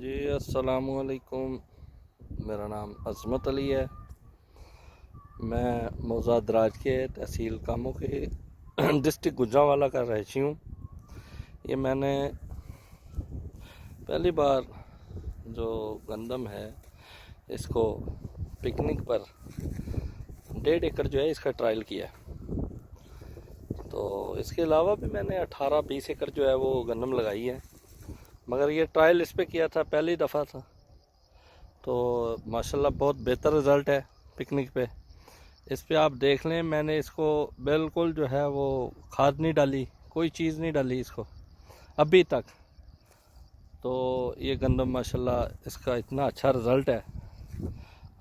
जी अस्सलामुअलैकुम। मेरा नाम अज़मत अली है। मैं मौज़ा दराज के तहसील कामों के डिस्ट्रिक्ट गुजरांवाला का रहशी हूँ। ये मैंने पहली बार जो गंदम है इसको पिकनिक पर 1.5 एकड़ जो है इसका ट्रायल किया। तो इसके अलावा भी मैंने 18-20 एकड़ जो है वो गंदम लगाई है, मगर ये ट्रायल इस पे किया था, पहली दफ़ा था। तो माशाल्लाह बहुत बेहतर रिज़ल्ट है पिकनिक पे। इस पे आप देख लें, मैंने इसको बिल्कुल जो है वो खाद नहीं डाली, कोई चीज़ नहीं डाली इसको अभी तक। तो ये गंदम माशाल्लाह इसका इतना अच्छा रिज़ल्ट है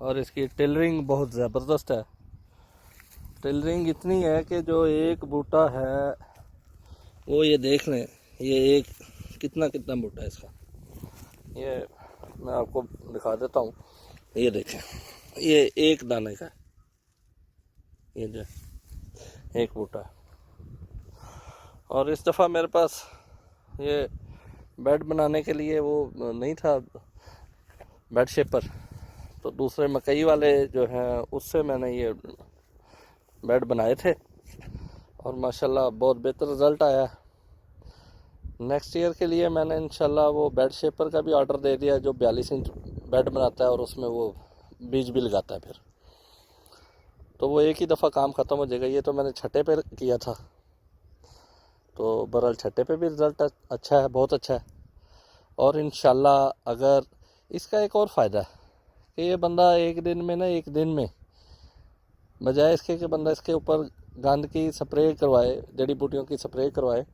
और इसकी टिलरिंग बहुत ज़बरदस्त है। टिलरिंग इतनी है कि जो एक बूटा है वो ये देख लें, ये एक कितना कितना बूटा है इसका। ये मैं आपको दिखा देता हूँ, ये देखें, ये एक दाने का है, ये जो एक बूटा है। और इस दफ़ा मेरे पास ये बेड बनाने के लिए वो नहीं था बेड शेपर, तो दूसरे मकई वाले जो हैं उससे मैंने ये बेड बनाए थे और माशाल्लाह बहुत बेहतर रिज़ल्ट आया। नेक्स्ट ईयर के लिए मैंने इंशाल्लाह वो बेड शेपर का भी ऑर्डर दे दिया, जो 42 इंच बेड बनाता है और उसमें वो बीज भी लगाता है। फिर तो वो एक ही दफ़ा काम ख़त्म हो जाएगा। ये तो मैंने छठे पे किया था, तो बहरहाल छठे पे भी रिज़ल्ट अच्छा है, बहुत अच्छा है। और इंशाल्लाह अगर इसका एक और फ़ायदा है कि ये बंदा एक दिन में बजाय इसके कि बंदा इसके ऊपर गंद की स्प्रे करवाए, जड़ी बूटियों की स्प्रे करवाए,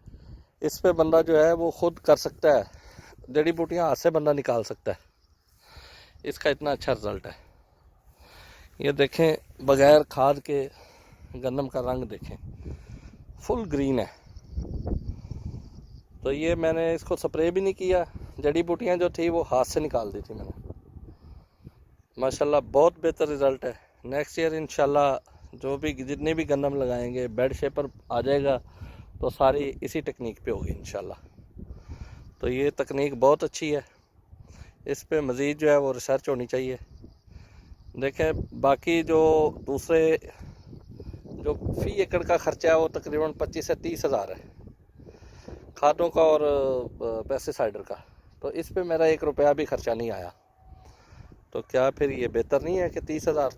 इस पे बंदा जो है वो खुद कर सकता है। जड़ी बूटियाँ हाथ से बंदा निकाल सकता है। इसका इतना अच्छा रिज़ल्ट है। ये देखें, बगैर खाद के गंदम का रंग देखें, फुल ग्रीन है। तो ये मैंने इसको स्प्रे भी नहीं किया, जड़ी बूटियाँ जो थी वो हाथ से निकाल दी थी मैंने। माशाल्लाह बहुत बेहतर रिज़ल्ट है। नेक्स्ट ईयर इंशाल्लाह जो भी जितने भी गंदम लगाएंगे, बेड शेपर आ जाएगा तो सारी इसी टेक्निक पे होगी इंशाल्लाह। तो ये तकनीक बहुत अच्छी है, इस पे मज़ीद जो है वो रिसर्च होनी चाहिए। देखें, बाकी जो दूसरे जो फ़ी एकड़ का ख़र्चा है वो तकरीबन 25 से 30 हज़ार है, खादों का और पेस्टिसाइडर का। तो इस पे मेरा 1 रुपया भी खर्चा नहीं आया। तो क्या फिर ये बेहतर नहीं है कि 30 हज़ार